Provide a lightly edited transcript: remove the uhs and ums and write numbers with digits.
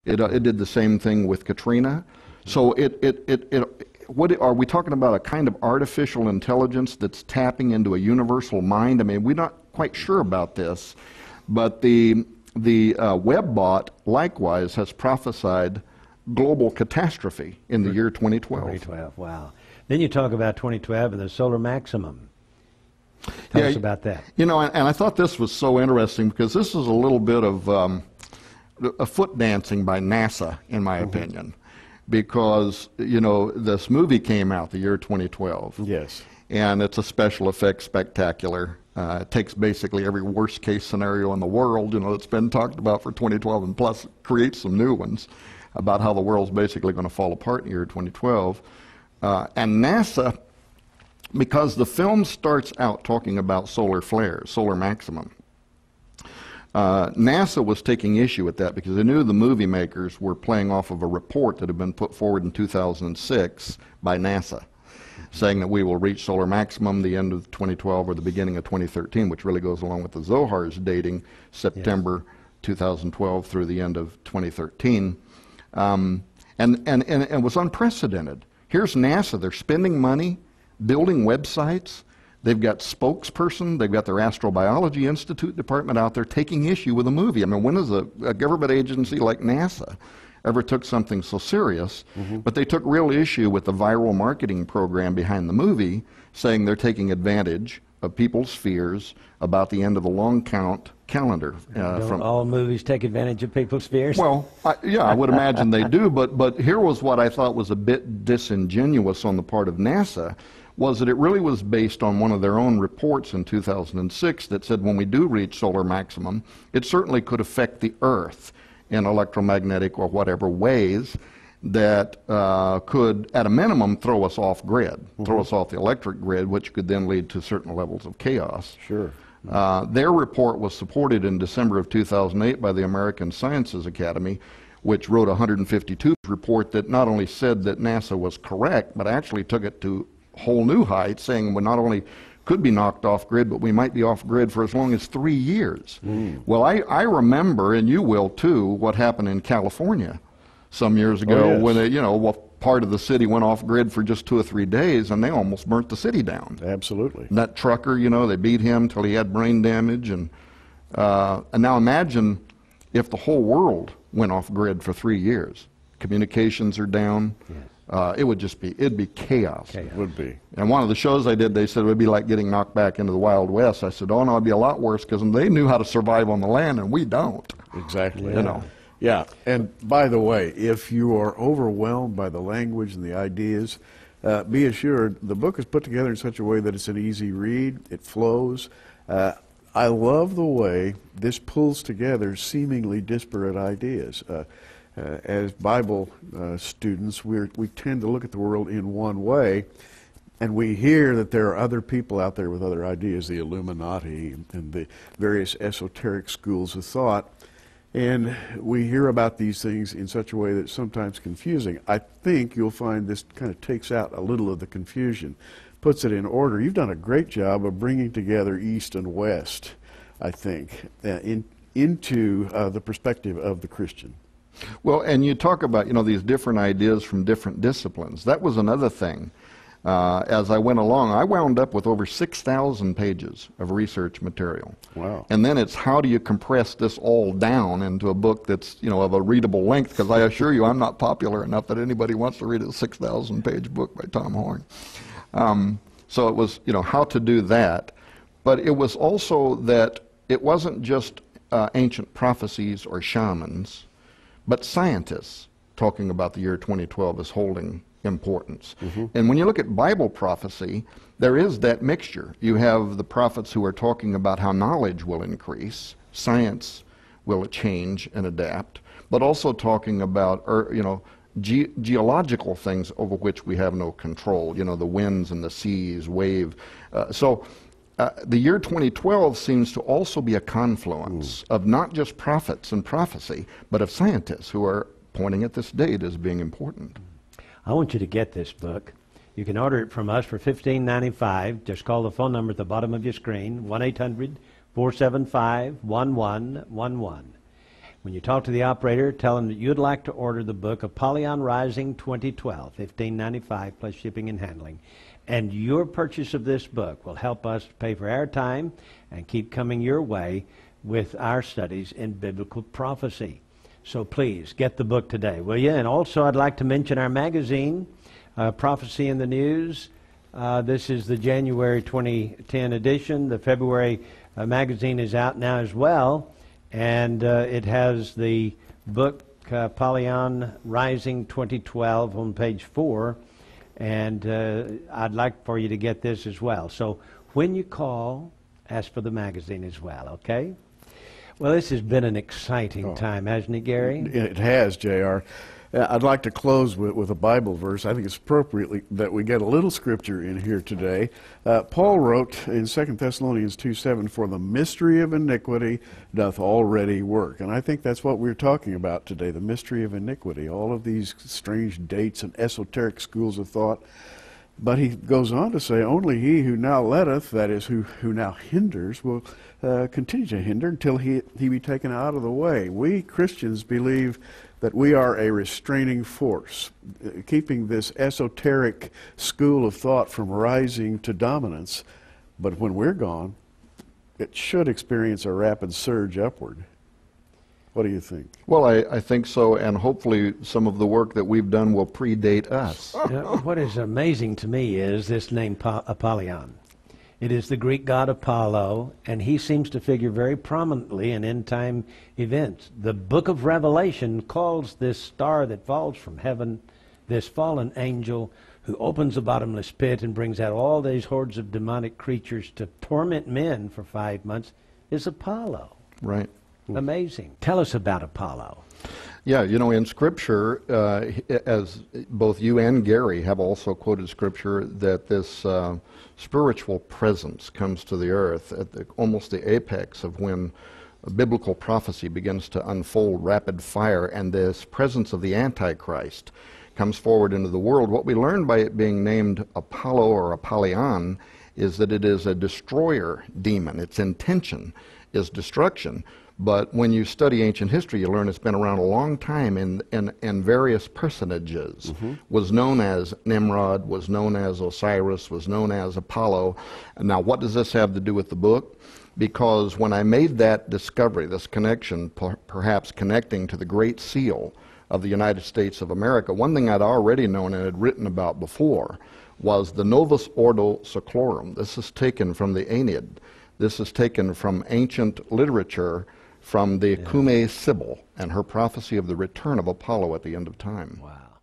It did the same thing with Katrina. So what are we talking about? A kind of artificial intelligence that's tapping into a universal mind? I mean, we're not quite sure about this, but the WebBot likewise has prophesied global catastrophe in the year 2012. 2012, wow. Then you talk about 2012 and the solar maximum. Tell us about that. You know, and I thought this was so interesting because this is a little bit of a foot dancing by NASA, in my opinion, because, you know, this movie came out the year 2012. Yes. And it's a special effects spectacular. It takes basically every worst case scenario in the world, you know, that's been talked about for 2012, and plus creates some new ones about how the world's basically going to fall apart in the year 2012. And NASA, because the film starts out talking about solar flares, solar maximum, NASA was taking issue with that because they knew the movie makers were playing off of a report that had been put forward in 2006 by NASA, saying that we will reach solar maximum the end of 2012 or the beginning of 2013, which really goes along with the Zohar's dating September 2012 through the end of 2013. And it was unprecedented. Here's NASA, they're spending money, building websites, they've got spokesperson, they've got their Astrobiology Institute department out there taking issue with a movie. I mean, when has a government agency like NASA ever took something so serious? But they took real issue with the viral marketing program behind the movie, saying they're taking advantage of people's fears about the end of the long count calendar. Don't all movies take advantage of people's fears? Well, yeah, I would imagine they do, but here was what I thought was a bit disingenuous on the part of NASA, was that it really was based on one of their own reports in 2006 that said when we do reach solar maximum, it certainly could affect the Earth in electromagnetic or whatever ways that could, at a minimum, throw us off grid, throw us off the electric grid, which could then lead to certain levels of chaos. Sure. Their report was supported in December of 2008 by the American Sciences Academy, which wrote a 152 report that not only said that NASA was correct, but actually took it to whole new heights, saying we not only could be knocked off grid, but we might be off grid for as long as 3 years. Well, I remember, and you will too, what happened in California some years ago when it, you know, part of the city went off grid for just 2 or 3 days, and they almost burnt the city down. Absolutely. And that trucker, you know, they beat him till he had brain damage, and now imagine if the whole world went off grid for 3 years. Communications are down. It would just be, it'd be chaos. It would be. And one of the shows I did, they said it would be like getting knocked back into the Wild West. I said, oh no, it'd be a lot worse because they knew how to survive on the land and we don't. Exactly. You know. Yeah, and by the way, if you are overwhelmed by the language and the ideas, be assured the book is put together in such a way that it's an easy read, it flows. I love the way this pulls together seemingly disparate ideas. As Bible students, we tend to look at the world in one way, and we hear that there are other people out there with other ideas, the Illuminati and the various esoteric schools of thought, and we hear about these things in such a way that's sometimes confusing. I think you'll find this kind of takes out a little of the confusion, puts it in order. You've done a great job of bringing together East and West, I think, into the perspective of the Christian. Well, and you talk about, you know, these different ideas from different disciplines. That was another thing. As I went along, I wound up with over 6,000 pages of research material. Wow. And then it's how do you compress this all down into a book that's, you know, of a readable length, because I assure you I'm not popular enough that anybody wants to read a 6,000-page book by Tom Horn. So it was, you know, how to do that. But it was also that it wasn't just ancient prophecies or shamans, but scientists talking about the year 2012 as holding importance. And when you look at Bible prophecy, there is that mixture. You have the prophets who are talking about how knowledge will increase, science will change and adapt, but also talking about, you know, geological things over which we have no control, you know, the winds and the seas, wave. The year 2012 seems to also be a confluence of not just prophets and prophecy, but of scientists who are pointing at this date as being important. I want you to get this book. You can order it from us for $15.95. Just call the phone number at the bottom of your screen, 1-800-475-1111. When you talk to the operator, tell them that you'd like to order the book Apollyon Rising 2012, $15.95 plus shipping and handling. And your purchase of this book will help us pay for our time and keep coming your way with our studies in biblical prophecy. So please get the book today, will you? And also I'd like to mention our magazine, Prophecy in the News. This is the January 2010 edition. The February magazine is out now as well. And it has the book Apollyon Rising 2012 on page 4. And I'd like for you to get this as well. So when you call, ask for the magazine as well, okay? Well, this has been an exciting time, hasn't it, Gary? It has, J.R. I'd like to close with a Bible verse. I think it's appropriately that we get a little scripture in here today. Paul wrote in 2 Thessalonians 2:7, "For the mystery of iniquity doth already work." And I think that's what we're talking about today, the mystery of iniquity, all of these strange dates and esoteric schools of thought. But he goes on to say, "Only he who now letteth," that is, who now hinders, will continue to hinder until he be taken out of the way. We Christians believe that we are a restraining force, keeping this esoteric school of thought from rising to dominance. But when we're gone, it should experience a rapid surge upward. What do you think? Well, I think so, and hopefully some of the work that we've done will predate us. What is amazing to me is this name Apollyon. It is the Greek god Apollo, and he seems to figure very prominently in end-time events. The book of Revelation calls this star that falls from heaven, this fallen angel who opens a bottomless pit and brings out all these hordes of demonic creatures to torment men for 5 months, is Apollo. Right. Amazing. Tell us about Apollo. Yeah, you know, in Scripture, as both you and Gary have also quoted Scripture, that this spiritual presence comes to the earth at almost the apex of when biblical prophecy begins to unfold rapid fire, and this presence of the Antichrist comes forward into the world. What we learn by it being named Apollo or Apollyon is that it is a destroyer demon. Its intention is destruction. But when you study ancient history, you learn it's been around a long time in various personages. Was known as Nimrod, was known as Osiris, was known as Apollo. Now, what does this have to do with the book? Because when I made that discovery, this connection, perhaps connecting to the Great Seal of the United States of America, one thing I'd already known and had written about before was the Novus Ordo Seclorum. This is taken from the Aeneid. This is taken from ancient literature, from the Cumae Sibyl and her prophecy of the return of Apollo at the end of time. Wow.